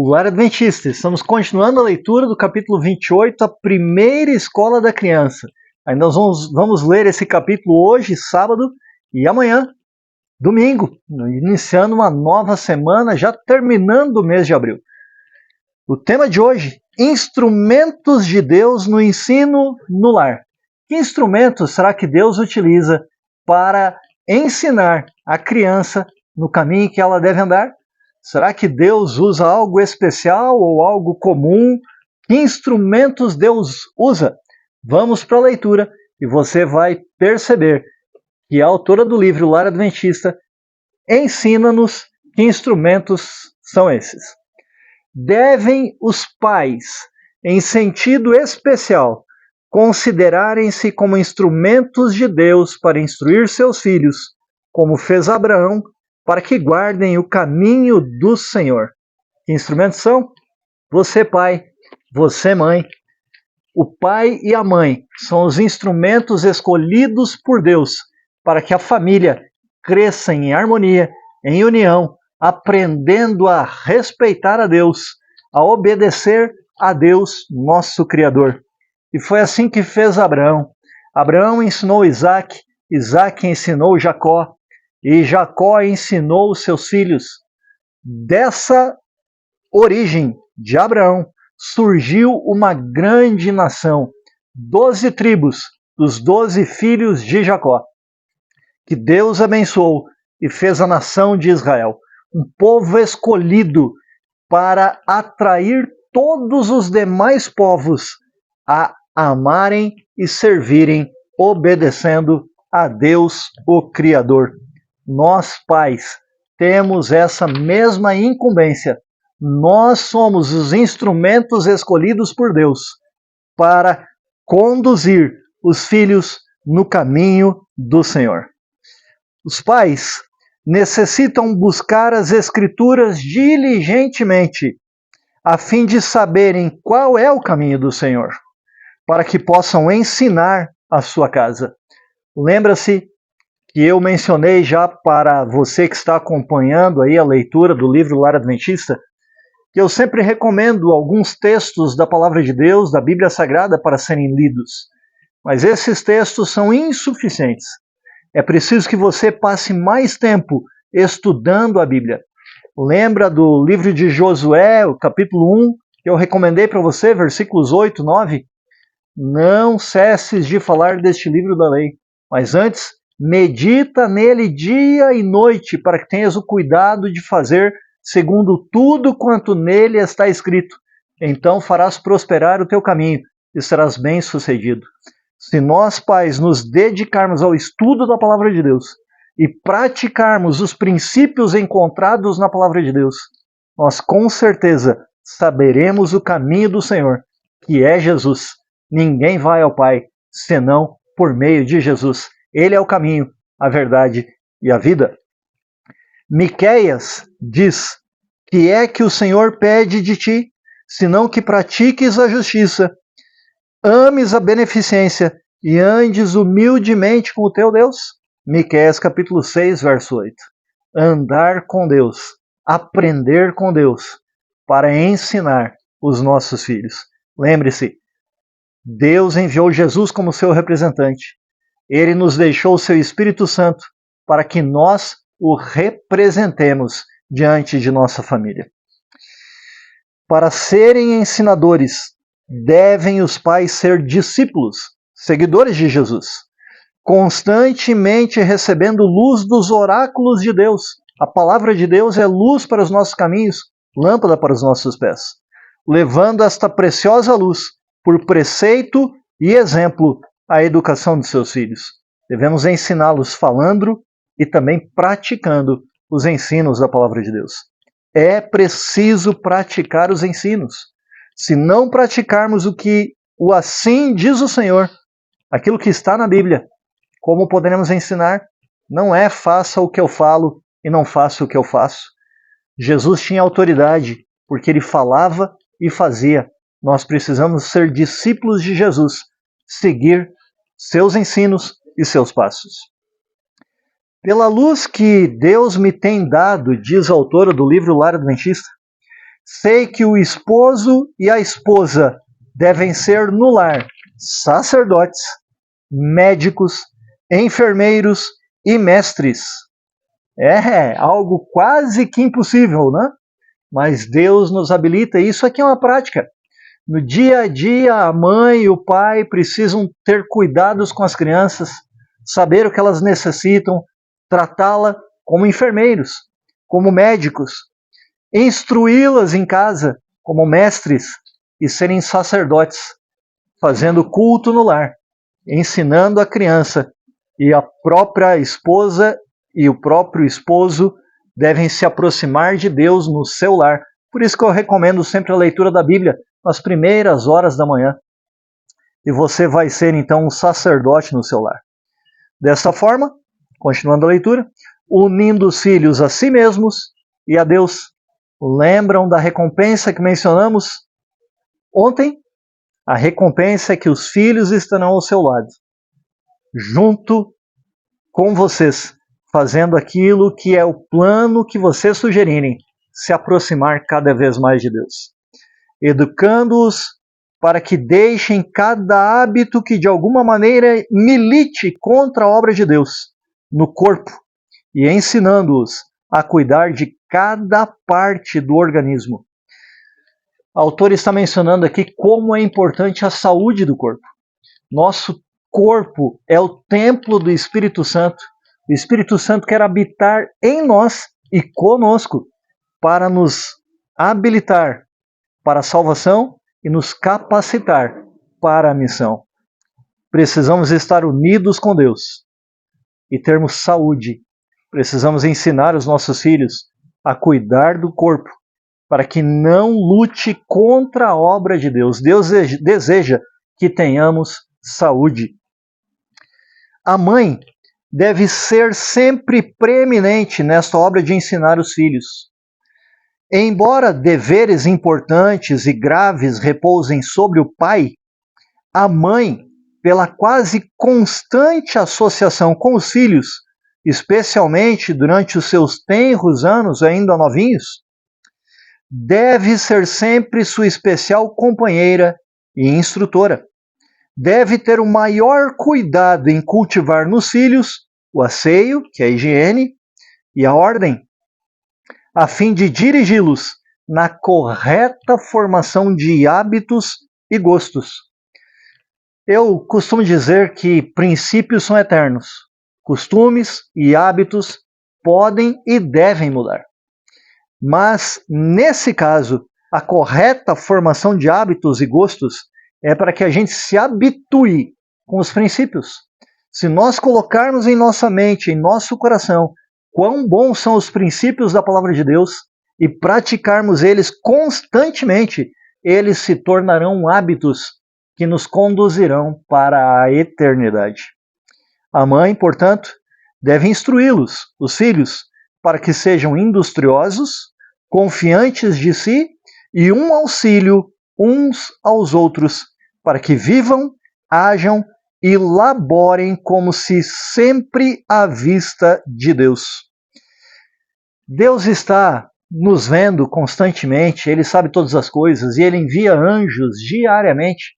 O Lar Adventista. Estamos continuando a leitura do capítulo 28, a primeira escola da criança. Aí nós vamos ler esse capítulo hoje, sábado, e amanhã, domingo, iniciando uma nova semana, já terminando o mês de abril. O tema de hoje, instrumentos de Deus no ensino no lar. Que instrumentos será que Deus utiliza para ensinar a criança no caminho que ela deve andar? Será que Deus usa algo especial ou algo comum? Que instrumentos Deus usa? Vamos para a leitura e você vai perceber que a autora do livro Lar Adventista ensina-nos que instrumentos são esses. Devem os pais, em sentido especial, considerarem-se como instrumentos de Deus para instruir seus filhos, como fez Abraão, para que guardem o caminho do Senhor. Que instrumentos são? Você, pai, você, mãe. O pai e a mãe são os instrumentos escolhidos por Deus para que a família cresça em harmonia, em união, aprendendo a respeitar a Deus, a obedecer a Deus, nosso Criador. E foi assim que fez Abraão. Abraão ensinou Isaac, Isaac ensinou Jacó, e Jacó ensinou os seus filhos. Dessa origem de Abraão surgiu uma grande nação, 12 tribos dos 12 filhos de Jacó, que Deus abençoou e fez a nação de Israel, um povo escolhido para atrair todos os demais povos a amarem e servirem, obedecendo a Deus, o Criador. Nós, pais, temos essa mesma incumbência. Nós somos os instrumentos escolhidos por Deus para conduzir os filhos no caminho do Senhor. Os pais necessitam buscar as Escrituras diligentemente, a fim de saberem qual é o caminho do Senhor, para que possam ensinar a sua casa. Lembra-se que eu mencionei já para você que está acompanhando aí a leitura do livro Lar Adventista, que eu sempre recomendo alguns textos da Palavra de Deus, da Bíblia Sagrada, para serem lidos. Mas esses textos são insuficientes. É preciso que você passe mais tempo estudando a Bíblia. Lembra do livro de Josué, o capítulo 1, que eu recomendei para você, versículos 8, 9? Não cesses de falar deste livro da lei, mas antes medita nele dia e noite, para que tenhas o cuidado de fazer segundo tudo quanto nele está escrito. Então farás prosperar o teu caminho e serás bem-sucedido. Se nós, pais, nos dedicarmos ao estudo da palavra de Deus e praticarmos os princípios encontrados na palavra de Deus, nós com certeza saberemos o caminho do Senhor, que é Jesus. Ninguém vai ao Pai senão por meio de Jesus. Ele é o caminho, a verdade e a vida. Miqueias diz: que é que o Senhor pede de ti, senão que pratiques a justiça, ames a beneficência e andes humildemente com o teu Deus? Miqueias capítulo 6, verso 8. Andar com Deus, aprender com Deus, para ensinar os nossos filhos. Lembre-se, Deus enviou Jesus como seu representante. Ele nos deixou o seu Espírito Santo para que nós o representemos diante de nossa família. Para serem ensinadores, devem os pais ser discípulos, seguidores de Jesus, constantemente recebendo luz dos oráculos de Deus. A palavra de Deus é luz para os nossos caminhos, lâmpada para os nossos pés, levando esta preciosa luz por preceito e exemplo à educação de seus filhos. Devemos ensiná-los falando e também praticando os ensinos da palavra de Deus. É preciso praticar os ensinos. Se não praticarmos o assim diz o Senhor, aquilo que está na Bíblia, como poderemos ensinar? Não é faça o que eu falo e não faça o que eu faço. Jesus tinha autoridade, porque ele falava e fazia. Nós precisamos ser discípulos de Jesus, seguir seus ensinos e seus passos. Pela luz que Deus me tem dado, diz a autora do livro Lar Adventista, Sei que o esposo e a esposa devem ser no lar sacerdotes, médicos, enfermeiros e mestres. É algo quase que impossível, né? Mas Deus nos habilita, e isso aqui é uma prática. No dia a dia, a mãe e o pai precisam ter cuidados com as crianças, saber o que elas necessitam, tratá-la como enfermeiros, como médicos, instruí-las em casa como mestres e serem sacerdotes, fazendo culto no lar, ensinando a criança, e a própria esposa e o próprio esposo devem se aproximar de Deus no seu lar. Por isso que eu recomendo sempre a leitura da Bíblia nas primeiras horas da manhã. E você vai ser então um sacerdote no seu lar. Desta forma, continuando a leitura, unindo os filhos a si mesmos e a Deus. Lembram da recompensa que mencionamos ontem? A recompensa é que os filhos estarão ao seu lado, junto com vocês, fazendo aquilo que é o plano que vocês sugerirem, se aproximar cada vez mais de Deus, educando-os para que deixem cada hábito que de alguma maneira milite contra a obra de Deus no corpo e ensinando-os a cuidar de cada parte do organismo. O autor está mencionando aqui como é importante a saúde do corpo. Nosso corpo é o templo do Espírito Santo. O Espírito Santo quer habitar em nós e conosco para nos habilitar para a salvação e nos capacitar para a missão. Precisamos estar unidos com Deus e termos saúde. Precisamos ensinar os nossos filhos a cuidar do corpo para que não lute contra a obra de Deus. Deus deseja que tenhamos saúde. A mãe deve ser sempre preeminente nesta obra de ensinar os filhos. Embora deveres importantes e graves repousem sobre o pai, a mãe, pela quase constante associação com os filhos, especialmente durante os seus tenros anos ainda novinhos, deve ser sempre sua especial companheira e instrutora. Deve ter o maior cuidado em cultivar nos filhos o asseio, que é a higiene, e a ordem, a fim de dirigi-los na correta formação de hábitos e gostos. Eu costumo dizer que princípios são eternos, costumes e hábitos podem e devem mudar. Mas, nesse caso, a correta formação de hábitos e gostos é para que a gente se habitue com os princípios. Se nós colocarmos em nossa mente, em nosso coração, quão bons são os princípios da palavra de Deus e praticarmos eles constantemente, eles se tornarão hábitos que nos conduzirão para a eternidade. A mãe, portanto, deve instruí-los, os filhos, para que sejam industriosos, confiantes de si e um auxílio uns aos outros, para que vivam, hajam e laborem como se sempre à vista de Deus. Deus está nos vendo constantemente, Ele sabe todas as coisas e Ele envia anjos diariamente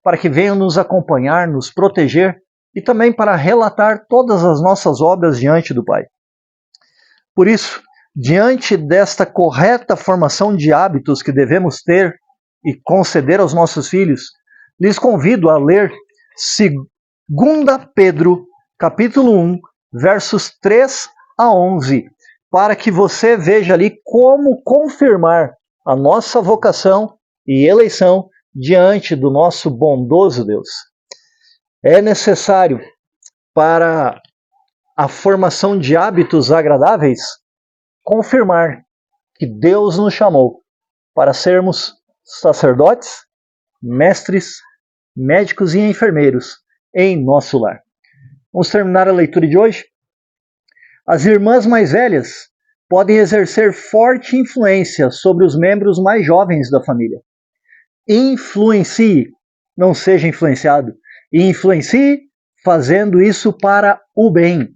para que venham nos acompanhar, nos proteger e também para relatar todas as nossas obras diante do Pai. Por isso, diante desta correta formação de hábitos que devemos ter e conceder aos nossos filhos, lhes convido a ler 2 Pedro, capítulo 1, versos 3 a 11, para que você veja ali como confirmar a nossa vocação e eleição diante do nosso bondoso Deus. É necessário, para a formação de hábitos agradáveis, confirmar que Deus nos chamou para sermos sacerdotes, mestres, médicos e enfermeiros em nosso lar. Vamos terminar a leitura de hoje? As irmãs mais velhas podem exercer forte influência sobre os membros mais jovens da família. Influencie, não seja influenciado, e influencie fazendo isso para o bem.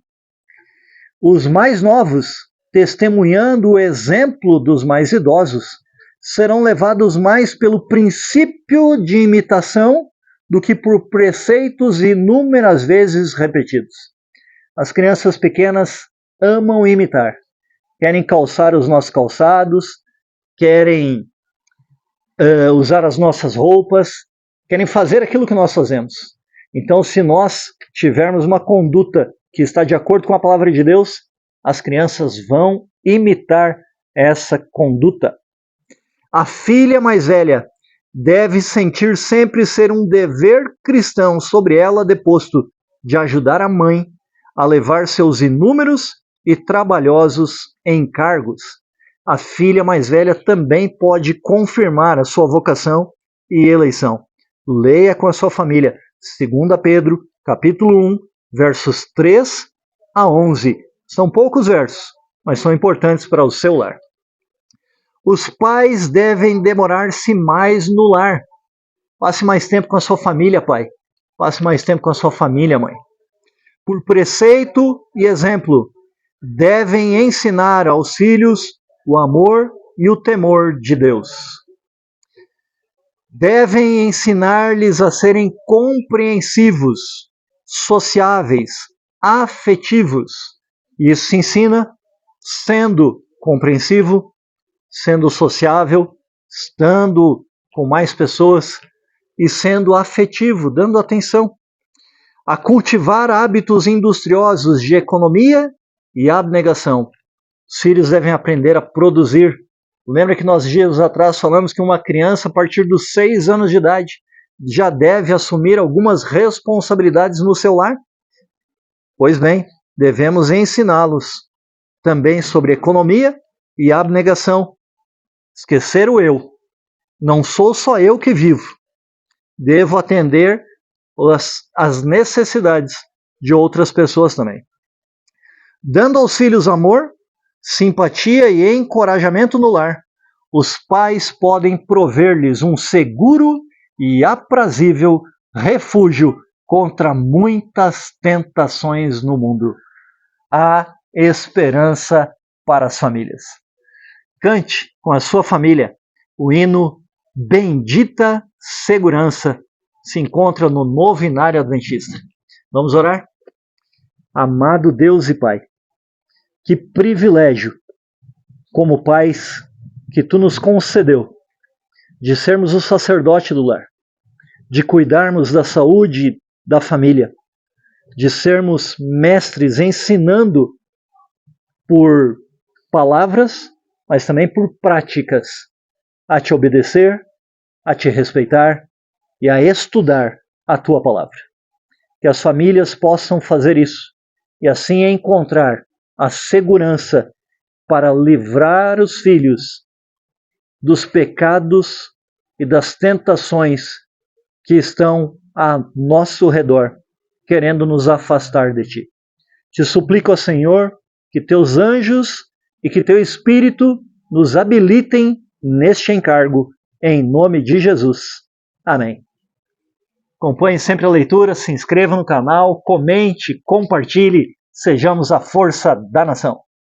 Os mais novos, testemunhando o exemplo dos mais idosos, serão levados mais pelo princípio de imitação do que por preceitos inúmeras vezes repetidos. As crianças pequenas amam imitar. Querem calçar os nossos calçados, querem usar as nossas roupas, querem fazer aquilo que nós fazemos. Então, se nós tivermos uma conduta que está de acordo com a palavra de Deus, as crianças vão imitar essa conduta. A filha mais velha deve sentir sempre ser um dever cristão sobre ela deposto de ajudar a mãe a levar seus inúmeros e trabalhosos encargos. A filha mais velha também pode confirmar a sua vocação e eleição. Leia com a sua família 2 Pedro, capítulo 1, versos 3 a 11. São poucos versos, mas são importantes para o seu lar. Os pais devem demorar-se mais no lar. Passe mais tempo com a sua família, pai. Passe mais tempo com a sua família, mãe. Por preceito e exemplo, devem ensinar aos filhos o amor e o temor de Deus. Devem ensinar-lhes a serem compreensivos, sociáveis, afetivos. Isso se ensina sendo compreensivo, sendo sociável, estando com mais pessoas e sendo afetivo, dando atenção. A cultivar hábitos industriosos de economia e abnegação. Os filhos devem aprender a produzir. Lembra que nós dias atrás falamos que uma criança a partir dos 6 anos de idade já deve assumir algumas responsabilidades no seu lar? Pois bem, devemos ensiná-los também sobre economia e abnegação. Esquecer o eu. Não sou só eu que vivo. Devo atender as necessidades de outras pessoas também. Dando aos filhos amor, simpatia e encorajamento no lar, os pais podem prover-lhes um seguro e aprazível refúgio contra muitas tentações no mundo. Há esperança para as famílias. Cante com a sua família o hino Bendita Segurança. Se encontra no Novenário Adventista. Vamos orar? Amado Deus e Pai, que privilégio, como pais, que Tu nos concedeu, de sermos o sacerdote do lar, de cuidarmos da saúde da família, de sermos mestres ensinando por palavras, mas também por práticas, a Te obedecer, a Te respeitar e a estudar a Tua palavra. Que as famílias possam fazer isso e assim encontrar a segurança para livrar os filhos dos pecados e das tentações que estão a nosso redor, querendo nos afastar de Ti. Te suplico, ó Senhor, que Teus anjos e que Teu Espírito nos habilitem neste encargo, em nome de Jesus. Amém. Acompanhe sempre a leitura, se inscreva no canal, comente, compartilhe, sejamos a força da nação.